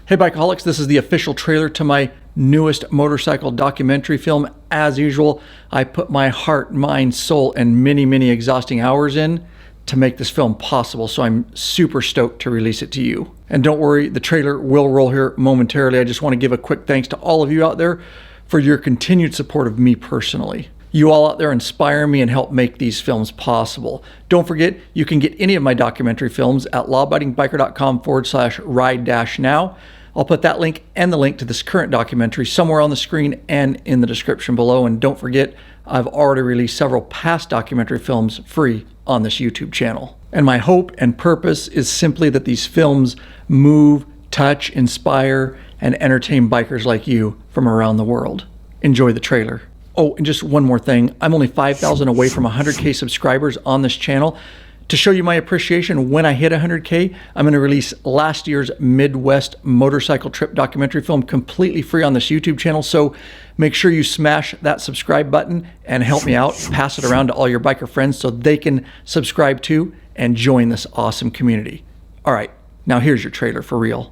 Hey Bikeaholics, this is the official trailer to my newest motorcycle documentary film. As usual, I put my heart, mind, soul, and many exhausting hours in to make this film possible, so I'm super stoked to release it to you. And don't worry, the trailer will roll here momentarily. I just want to give a quick thanks to all of you out there for your continued support of me personally. You all out there inspire me and help make these films possible. Don't forget, you can get any of my documentary films at lawabidingbiker.com/ride-now. I'll put that link and the link to this current documentary somewhere on the screen and in the description below. And don't forget, I've already released several past documentary films free on this YouTube channel. And my hope and purpose is simply that these films move, touch, inspire, and entertain bikers like you from around the world. Enjoy the trailer. Oh, and just one more thing. I'm only 5,000 away from 100K subscribers on this channel. To show you my appreciation, when I hit 100K, I'm going to release last year's Midwest motorcycle trip documentary film completely free on this YouTube channel. So make sure you smash that subscribe button and help me out. Pass it around to all your biker friends so they can subscribe too and join this awesome community. All right, now here's your trailer for real.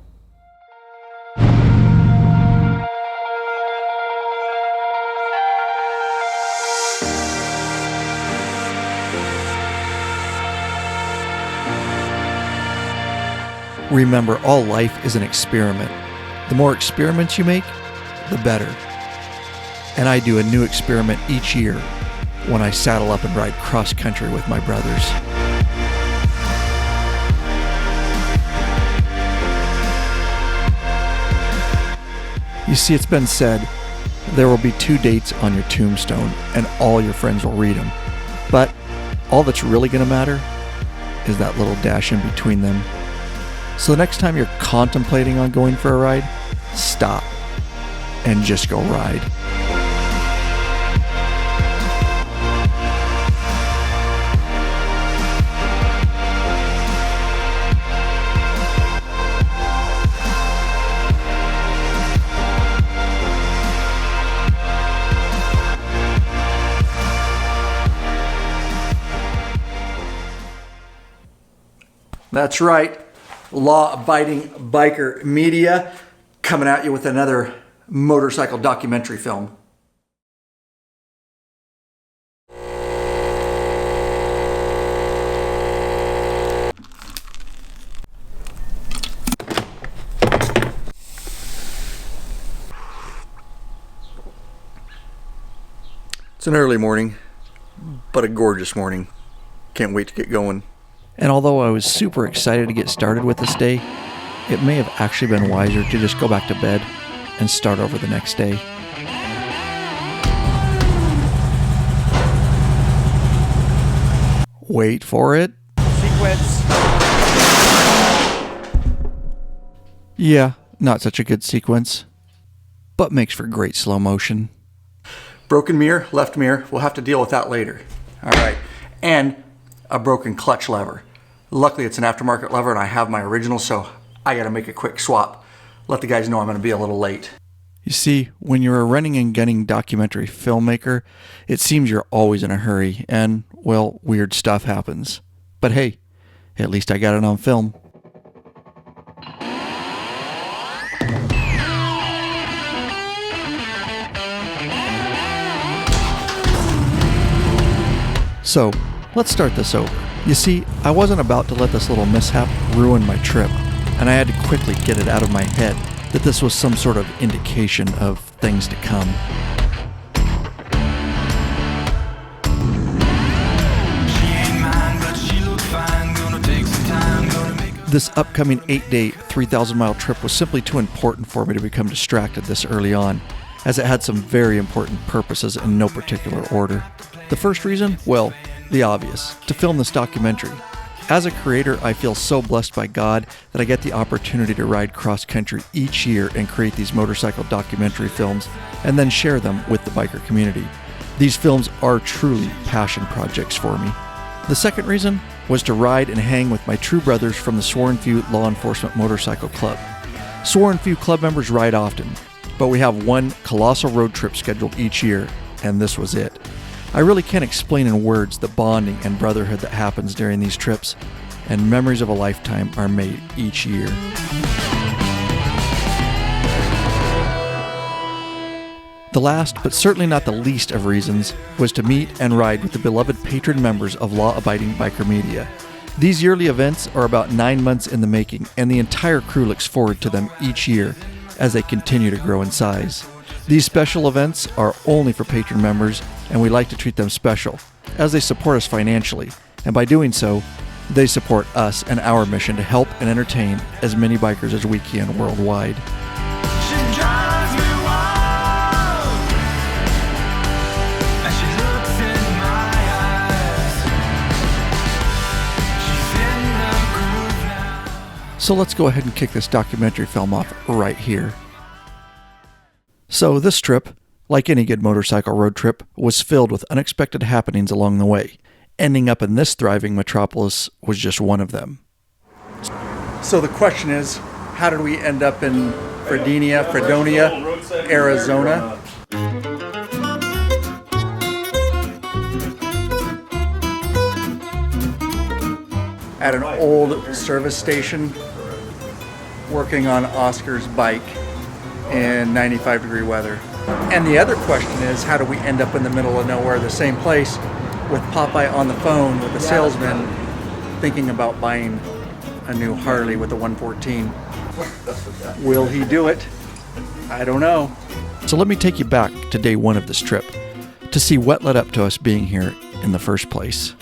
Remember, all life is an experiment. The more experiments you make, the better. And I do a new experiment each year when I saddle up and ride cross country with my brothers. You see, it's been said, there will be 2 dates on your tombstone and all your friends will read them. But all that's really going to matter is that little dash in between them. So the next time you're contemplating on going for a ride, stop and just go ride. That's right. Law-abiding biker media coming at you with another motorcycle documentary film. It's an early morning, but a gorgeous morning. Can't wait to get going. And although I was super excited to get started with this day, it may have actually been wiser to just go back to bed and start over the next day. Wait for it. Sequence. Yeah, not such a good sequence, but makes for great slow motion. Broken mirror, left mirror. We'll have to deal with that later. All right. And a broken clutch lever. Luckily it's an aftermarket lever and I have my original, so I gotta make a quick swap. Let the guys know I'm gonna be a little late. You see, when you're a running and gunning documentary filmmaker, it seems you're always in a hurry and, well, weird stuff happens. But hey, at least I got it on film. So, let's start this over. You see, I wasn't about to let this little mishap ruin my trip, and I had to quickly get it out of my head that this was some sort of indication of things to come. This upcoming 8-day, 3,000-mile trip was simply too important for me to become distracted this early on, as it had some very important purposes in no particular order. The first reason? Well, the obvious, to film this documentary. As a creator, I feel so blessed by God that I get the opportunity to ride cross-country each year and create these motorcycle documentary films and then share them with the biker community. These films are truly passion projects for me. The second reason was to ride and hang with my true brothers from the Sworn Few Law Enforcement Motorcycle Club. Sworn Few club members ride often, but we have one colossal road trip scheduled each year, and this was it. I really can't explain in words the bonding and brotherhood that happens during these trips, and memories of a lifetime are made each year. The last, but certainly not the least of reasons, was to meet and ride with the beloved patron members of Law-Abiding Biker Media. These yearly events are about 9 months in the making, and the entire crew looks forward to them each year as they continue to grow in size. These special events are only for patron members, and we like to treat them special, as they support us financially, and by doing so, they support us and our mission to help and entertain as many bikers as we can worldwide. So let's go ahead and kick this documentary film off right here. So this trip, like any good motorcycle road trip, was filled with unexpected happenings along the way. Ending up in this thriving metropolis was just one of them. So the question is, how did we end up in Fredonia, Arizona? At an old service station, working on Oscar's bike in 95-degree weather. And the other question is, how do we end up in the middle of nowhere, the same place, with Popeye on the phone with the salesman thinking about buying a new Harley with a 114? Will he do it? I don't know. So let me take you back to day one of this trip to see what led up to us being here in the first place.